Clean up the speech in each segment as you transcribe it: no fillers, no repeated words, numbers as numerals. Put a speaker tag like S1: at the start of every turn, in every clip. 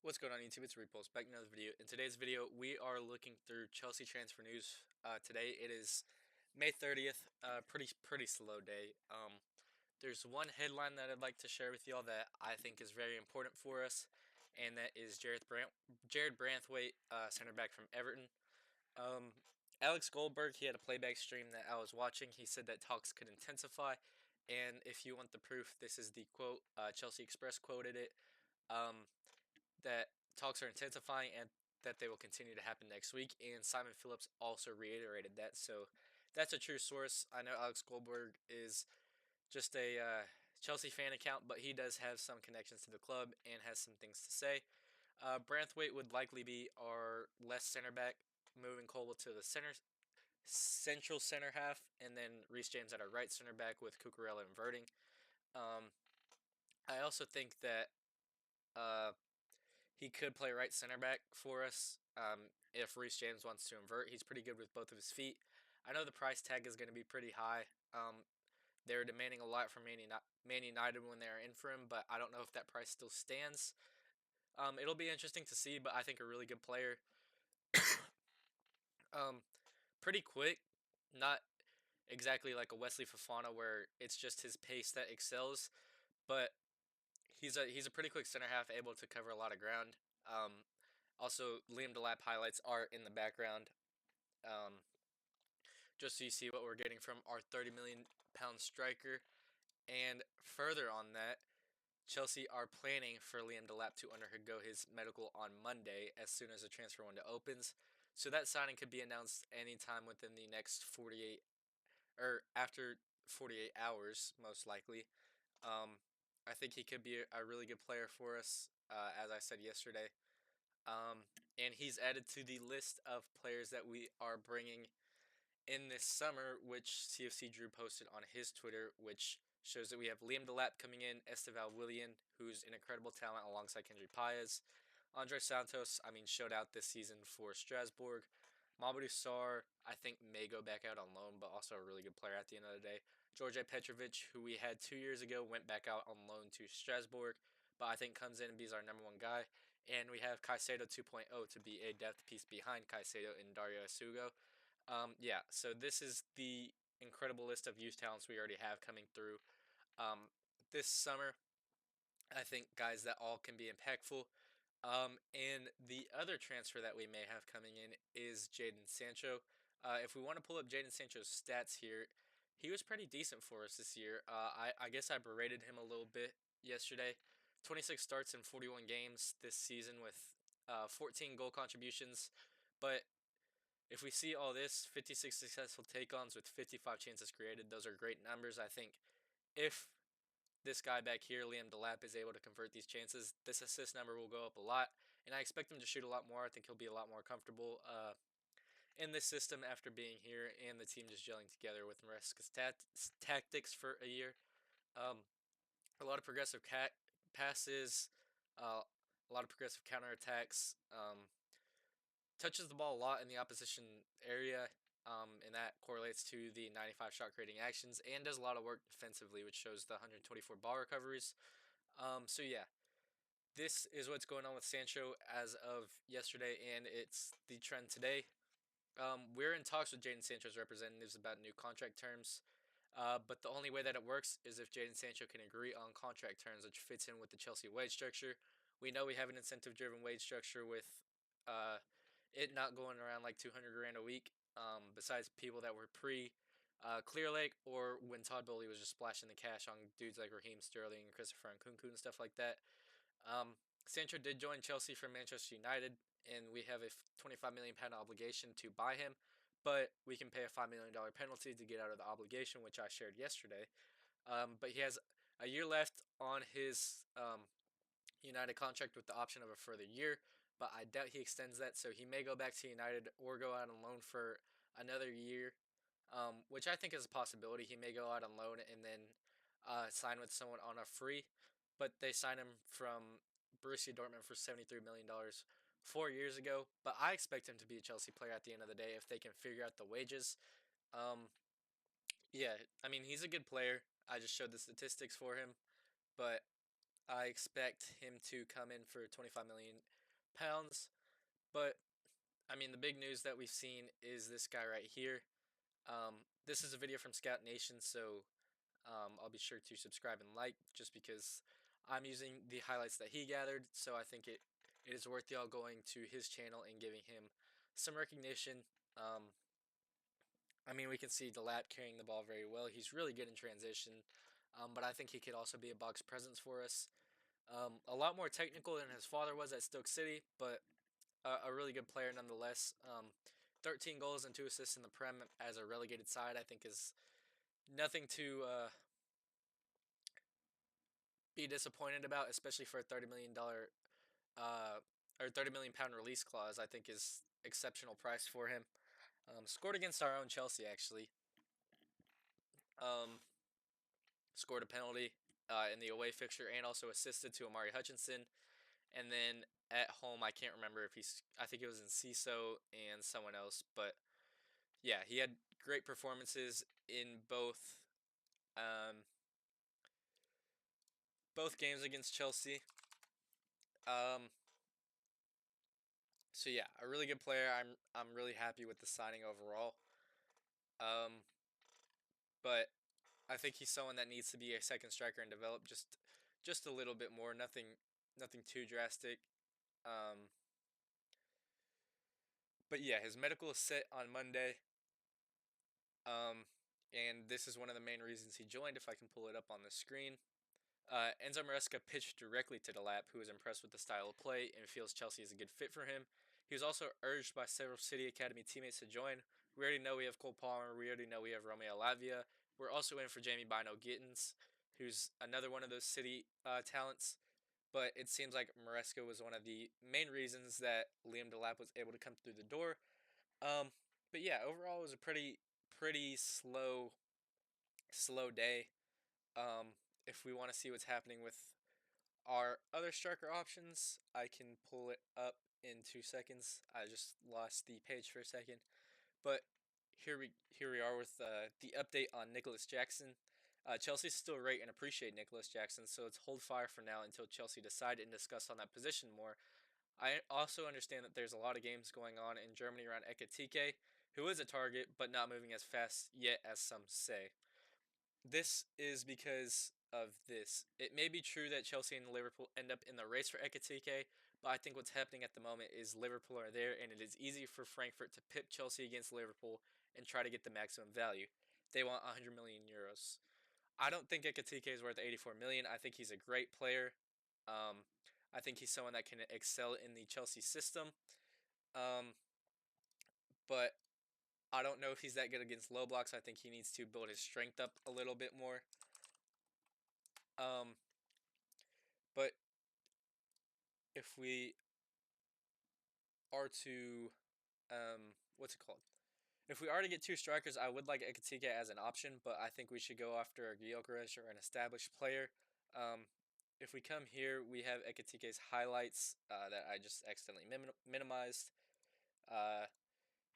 S1: What's going on YouTube? It's Repulse back in another video. In today's video, we are looking through Chelsea transfer news. Today it is May 30th. Pretty slow day. There's one headline that I'd like to share with y'all that I think is very important for us, and that is Jared Branthwaite, center back from Everton. Um, Alex Goldberg, he had a playback stream that I was watching. He said that talks could intensify, and if you want the proof, this is the quote. Chelsea Express quoted it. Um, that talks are intensifying and that they will continue to happen next week. And Simon Phillips also reiterated that. So that's a true source. I know Alex Goldberg is just a Chelsea fan account, but he does have some connections to the club and has some things to say. Branthwaite would likely be our left center back, moving Colwell to the central center half, and then Reece James at our right center back with Cucurella inverting. Um, I also think that uh, he could play right center back for us if Reece James wants to invert. He's pretty good with both of his feet. I know the price tag is going to be pretty high. They're demanding a lot from Man United when they're in for him, but I don't know if that price still stands. It'll be interesting to see, but I think a really good player. um, Pretty quick, not exactly like a Wesley Fofana where it's just his pace that excels, but he's a pretty quick center half, able to cover a lot of ground. Also, Liam Delap highlights are in the background, um, just so you see what we're getting from our 30 million pound striker. And further on that, Chelsea are planning for Liam Delap to undergo his medical on Monday as soon as the transfer window opens. So that signing could be announced anytime within the next 48 or after 48 hours, most likely. Um, I think he could be a really good player for us, as I said yesterday. And he's added to the list of players that we are bringing in this summer, which CFC Drew posted on his Twitter, which shows that we have Liam Delap coming in, Esteval Willian, who's an incredible talent alongside Kendry Paez. Andre Santos, showed out this season for Strasbourg. Mamadou Sarr, I think, may go back out on loan, but also a really good player at the end of the day. George Petrovic, who we had 2 years ago, went back out on loan to Strasbourg, but I think comes in and be our number one guy. And we have Caicedo 2.0 to be a depth piece behind Caicedo and Dario Asugo. Yeah, so this is the incredible list of youth talents we already have coming through this summer. I think guys that all can be impactful. And the other transfer that we may have coming in is Jadon Sancho. If we want to pull up Jadon Sancho's stats here, he was pretty decent for us this year. I guess I berated him a little bit yesterday. 26 starts in 41 games this season with 14 goal contributions. But if we see all this, 56 successful take-ons with 55 chances created, those are great numbers. I think if this guy back here, Liam Delap, is able to convert these chances, this assist number will go up a lot, and I expect him to shoot a lot more. I think he'll be a lot more comfortable in this system after being here and the team just gelling together with Maresca's tactics for a year. Um, a lot of progressive passes, a lot of progressive counterattacks. Touches the ball a lot in the opposition area, and that correlates to the 95 shot creating actions, and does a lot of work defensively, which shows the 124 ball recoveries. So yeah, this is what's going on with Sancho as of yesterday, and it's the trend today. We're in talks with Jadon Sancho's representatives about new contract terms, but the only way that it works is if Jadon Sancho can agree on contract terms, which fits in with the Chelsea wage structure. We know we have an incentive-driven wage structure with uh, it not going around like 200 grand a week. Besides people that were pre Clear Lake or when Todd Bowley was just splashing the cash on dudes like Raheem Sterling, Christopher Nkunku, and stuff like that. Sancho did join Chelsea from Manchester United, and we have a 25 million pound obligation to buy him, but we can pay a $5 million penalty to get out of the obligation, which I shared yesterday. But he has a year left on his United contract with the option of a further year, but I doubt he extends that, so he may go back to United or go out on loan for another year, which I think is a possibility. He may go out on loan and then sign with someone on a free, but they signed him from Borussia Dortmund for $73 million 4 years ago. But I expect him to be a Chelsea player at the end of the day if they can figure out the wages. Um, yeah, he's a good player. I just showed the statistics for him, but I expect him to come in for 25 million pounds. But I mean, the big news that we've seen is this guy right here. This is a video from Scout Nation, so I'll be sure to subscribe and like just because I'm using the highlights that he gathered. So I think it is worth y'all going to his channel and giving him some recognition. Um, I mean, we can see Delap carrying the ball very well. He's really good in transition, but I think he could also be a box presence for us. A lot more technical than his father was at Stoke City, but a really good player nonetheless. 13 goals and 2 assists in the Prem as a relegated side, I think, is nothing to be disappointed about, especially for a $30 million uh, or £30 million release clause. I think is exceptional price for him. Scored against our own Chelsea actually. Um, Scored a penalty in the away fixture and also assisted to Amari Hutchinson. And then at home, I can't remember if he's. I think it was in CISO and someone else, but yeah, he had great performances in um, both games against Chelsea. Um, so yeah, a really good player. I'm really happy with the signing overall. Um, but I think he's someone that needs to be a second striker and develop just a little bit more. Nothing too drastic. Um, but yeah, his medical is set on Monday. Um, and this is one of the main reasons he joined. If I can pull it up on the screen. Enzo Maresca pitched directly to Delap, who was impressed with the style of play and feels Chelsea is a good fit for him. He was also urged by several City Academy teammates to join. We already know we have Cole Palmer. We already know we have Romeo Lavia. We're also in for Jamie Bino Gittins, who's another one of those City talents. But it seems like Maresca was one of the main reasons that Liam Delap was able to come through the door. Um, but yeah, overall it was a pretty slow day. Um, if we want to see what's happening with our other striker options, I can pull it up in 2 seconds. I just lost the page for a second, but here we are with the update on Nicholas Jackson. Chelsea still rate and appreciate Nicholas Jackson, so it's hold fire for now until Chelsea decide and discuss on that position more. I also understand that there's a lot of games going on in Germany around Ekatike, who is a target but not moving as fast yet as some say. This is because of this. It may be true that Chelsea and Liverpool end up in the race for Ekatike, but I think what's happening at the moment is Liverpool are there, and it is easy for Frankfurt to pip Chelsea against Liverpool and try to get the maximum value. They want 100 million euros. I don't think Ekatike is worth 84 million. I think he's a great player. Um, I think he's someone that can excel in the Chelsea system. Um, but I don't know if he's that good against low blocks. I think he needs to build his strength up a little bit more. Um, but if we are to what's it called? If we are to get 2 strikers, I would like Ekatike as an option, but I think we should go after a Gyökeres or an established player. Um, if we come here, we have Ekatike's highlights that I just accidentally minimized. Uh,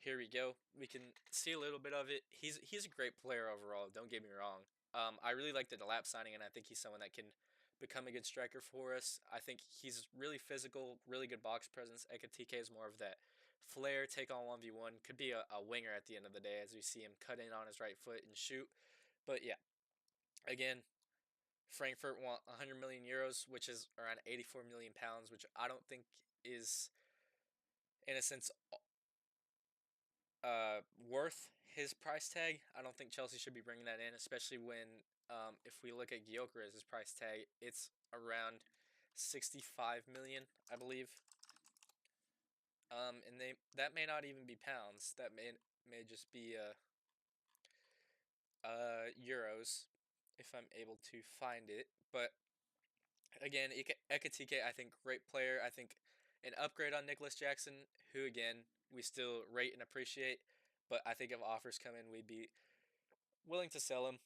S1: Here we go. We can see a little bit of it. He's a great player overall. Don't get me wrong. I really like the Delap signing, and I think he's someone that can become a good striker for us. I think he's really physical, really good box presence. Ekatike is more of that flair, take on 1v1. Could be a winger at the end of the day, as we see him cut in on his right foot and shoot. But yeah, again, Frankfurt want 100 million euros, which is around 84 million pounds, which I don't think is, in a sense, worth his price tag. I don't think Chelsea should be bringing that in, especially when if we look at Gyökeres' price tag, it's around 65 million, I believe. And that may not even be pounds. That may just be euros, if I'm able to find it. But again, Ekatike, I think great player. I think an upgrade on Nicholas Jackson, who again we still rate and appreciate. But I think if offers come in, we'd be willing to sell him.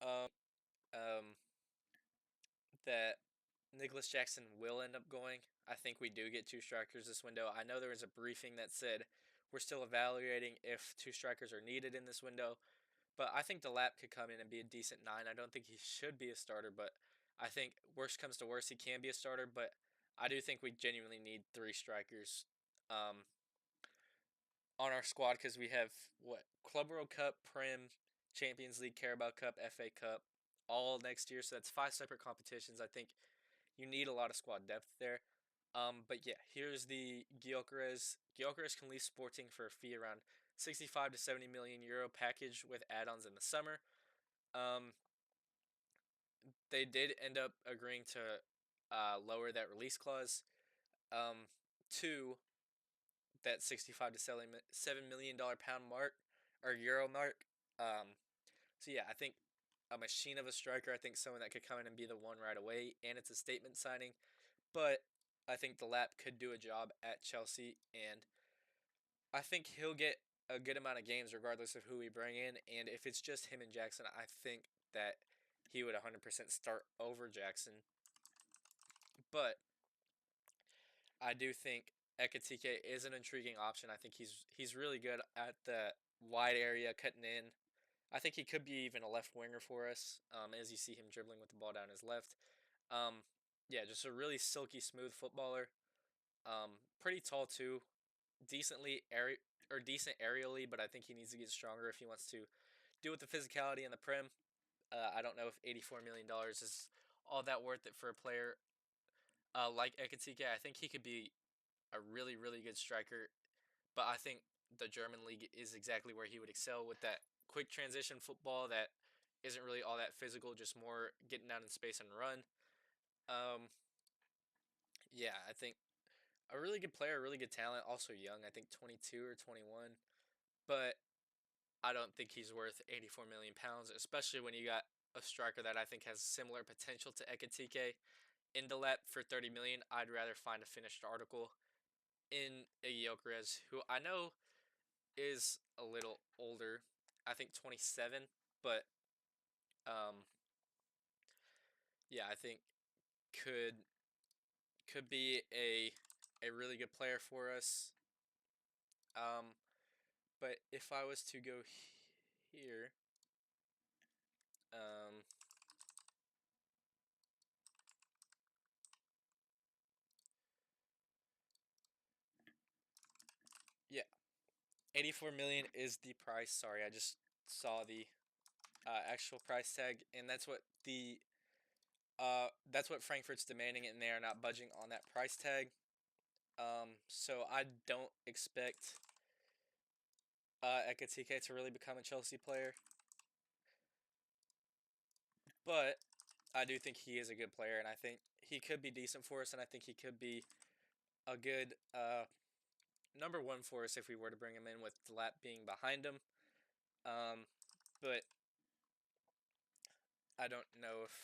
S1: Um, um, that Nicholas Jackson will end up going. I think we do get 2 strikers this window. I know there was a briefing that said we're still evaluating if 2 strikers are needed in this window, but I think Delap could come in and be a decent 9. I don't think he should be a starter, but I think worst comes to worst, he can be a starter, but I do think we genuinely need three strikers um, on our squad because we have what Club World Cup, Prem, Champions League, Carabao Cup, FA Cup, all next year. So that's five separate competitions. I think you need a lot of squad depth there. But yeah, here's the Gyökeres. Gyökeres can leave Sporting for a fee around 65 to 70 million euro package with add-ons in the summer. Um, they did end up agreeing to lower that release clause um, to that 65 to $7 million pound mark or euro mark. Um, so yeah, I think a machine of a striker. I think someone that could come in and be the one right away, and it's a statement signing. But I think Delap could do a job at Chelsea, and I think he'll get a good amount of games regardless of who we bring in. And if it's just him and Jackson, I think that he would 100% start over Jackson. But I do think Ekatike is an intriguing option. I think he's really good at the wide area cutting in. I think he could be even a left winger for us, as you see him dribbling with the ball down his left. Um, yeah, just a really silky smooth footballer. Pretty tall too, decently or decent aerially, but I think he needs to get stronger if he wants to do with the physicality in the Prem. I don't know if $84 million is all that worth it for a player like Ekatike. I think he could be a really, really good striker, but I think the German league is exactly where he would excel with that quick transition football that isn't really all that physical, just more getting out in space and run. Um, yeah, I think a really good player, really good talent, also young. I think 22 or 21, but I don't think he's worth 84 million pounds, especially when you got a striker that I think has similar potential to Ekatike in Delap for 30 million. I'd rather find a finished article in a Gyökeres, who I know is a little older. I think 27, but um, yeah, I think could could be a really good player for us. Um, but if I was to go here, um, yeah, 84 million is the price. Sorry, I just saw the actual price tag, and that's what Frankfurt's demanding, and they are not budging on that price tag. So I don't expect Ekatike to really become a Chelsea player, but I do think he is a good player, and I think he could be decent for us, and I think he could be a good number one for us if we were to bring him in with Delap being behind him. Um, but I don't know if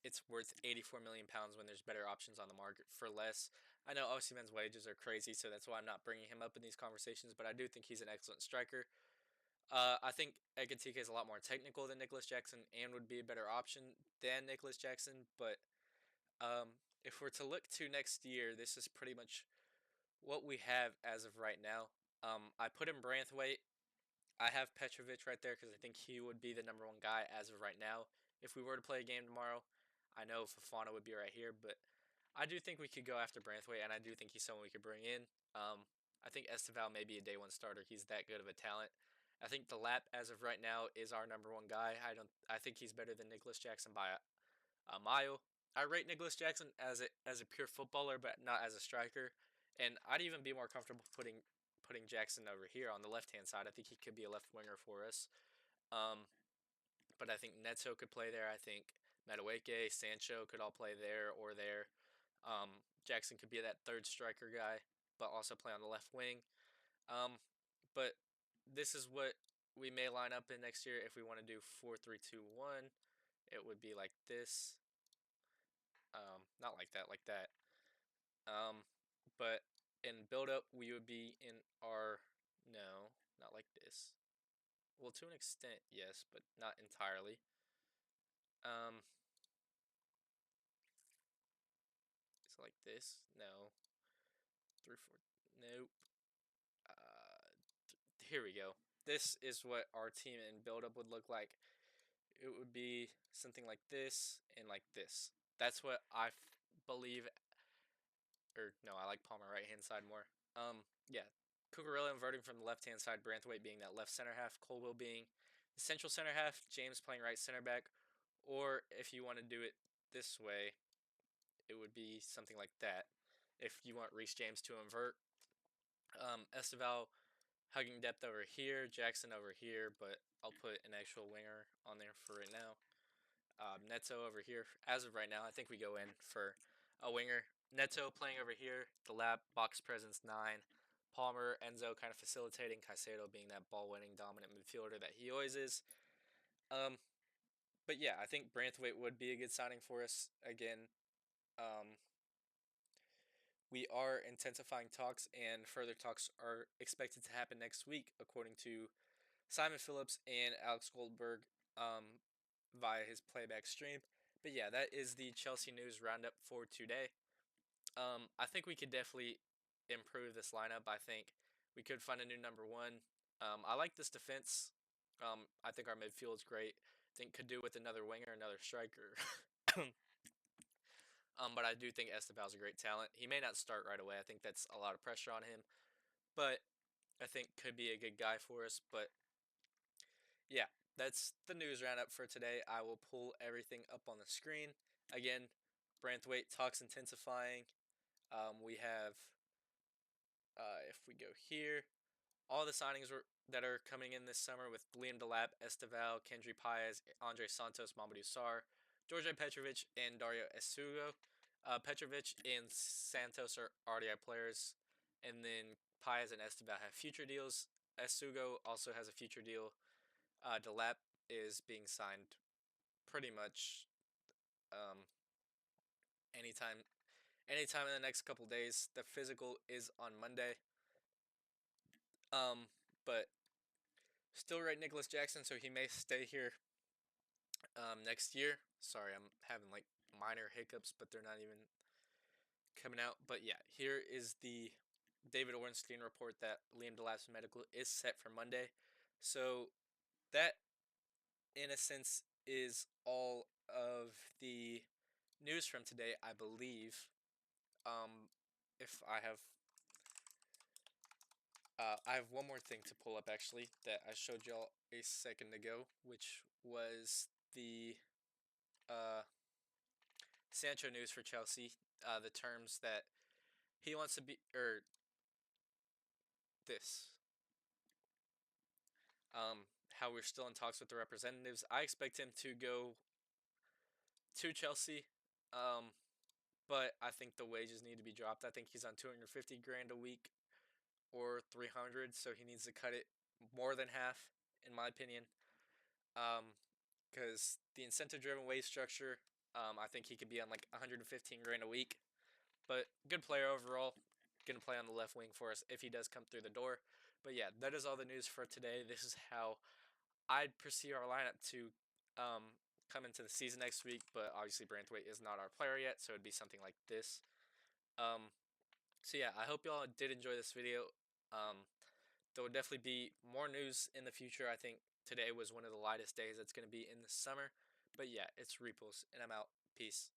S1: it's worth 84 million pounds when there's better options on the market for less. I know Osimhen's wages are crazy, so that's why I'm not bringing him up in these conversations. But I do think he's an excellent striker. I think Ekatike is a lot more technical than Nicholas Jackson and would be a better option than Nicholas Jackson. But if we're to look to next year, this is pretty much what we have as of right now. I put in Branthwaite. I have Petrovic right there because I think he would be the number one guy as of right now. If we were to play a game tomorrow, I know Fafana would be right here, but I do think we could go after Branthwaite, and I do think he's someone we could bring in. I think Esteval may be a day one starter. He's that good of a talent. I think the Lap as of right now is our number one guy. I think he's better than Nicholas Jackson by a mile. I rate Nicholas Jackson as a pure footballer, but not as a striker. And I'd even be more comfortable putting Jackson over here on the left hand side. I think he could be a left winger for us. Um, but I think Neto could play there. I think Madueke, Sancho could all play there or there. Jackson could be that third striker guy, but also play on the left wing. Um, but this is what we may line up in next year if we want to do 4-3-2-1. It would be like this. Not like that, like that. Um, but in build up, we would be in our no, not like this. Well, to an extent, yes, but not entirely. Um, it's like this. No, 3-4. Nope. Here we go. This is what our team in build up would look like. It would be something like this and like this. That's what believe. Or no, I like Palmer right hand side more. Yeah, Cucurella inverting from the left hand side, Branthwaite being that left center half, Colwell being the central center half, James playing right center back, or if you want to do it this way, it would be something like that. If you want Reece James to invert, Esteval hugging depth over here, Jackson over here, but I'll put an actual winger on there for right now. Neto over here. As of right now, I think we go in for a winger. Neto playing over here. Delap, box presence 9. Palmer, Enzo kind of facilitating. Caicedo being that ball-winning dominant midfielder that he always is. Um, but yeah, I think Branthwaite would be a good signing for us. Again, um, we are intensifying talks, and further talks are expected to happen next week, according to Simon Phillips and Alex Goldberg via his playback stream. But yeah, that is the Chelsea news roundup for today. I think we could definitely improve this lineup. I think we could find a new number one. I like this defense. I think our midfield is great. I think could do with another winger, another striker. But I do think Estebal's a great talent. He may not start right away. I think that's a lot of pressure on him. But I think could be a good guy for us. But yeah, that's the news roundup for today. I will pull everything up on the screen. Again, Branthwaite talks intensifying. We have, if we go here, all the signings that are coming in this summer with Liam Delap, Esteval, Kendry Paez, Andre Santos, Mamadou Sarr, George Petrovic, and Dario Esugo. Petrovic and Santos are RDI players, and then Paez and Esteval have future deals. Esugo also has a future deal. Delap is being signed pretty much um, anytime anytime in the next couple days. The physical is on Monday. But still right Nicholas Jackson, so he may stay here next year. Sorry, I'm having like minor hiccups, but they're not even coming out. But yeah, here is the David Ornstein report that Liam Delap's medical is set for Monday. So that, in a sense, is all of the news from today, I believe. If I have one more thing to pull up actually that I showed y'all a second ago, which was the uh, Sancho news for Chelsea. The terms that he wants to be, or this, how we're still in talks with the representatives. I expect him to go to Chelsea, um, but I think the wages need to be dropped. I think he's on 250 grand a week or 300, so he needs to cut it more than half, in my opinion. Because the incentive-driven wage structure, I think he could be on like 115 grand a week. But good player overall. Gonna play on the left wing for us if he does come through the door. But yeah, that is all the news for today. This is how I'd perceive our lineup to um, come into the season next week. But obviously, Branthwaite is not our player yet, so it'd be something like this. Um, so yeah, I hope y'all did enjoy this video. There will definitely be more news in the future. I think today was one of the lightest days that's going to be in the summer. But yeah, it's Repulse, and I'm out. Peace.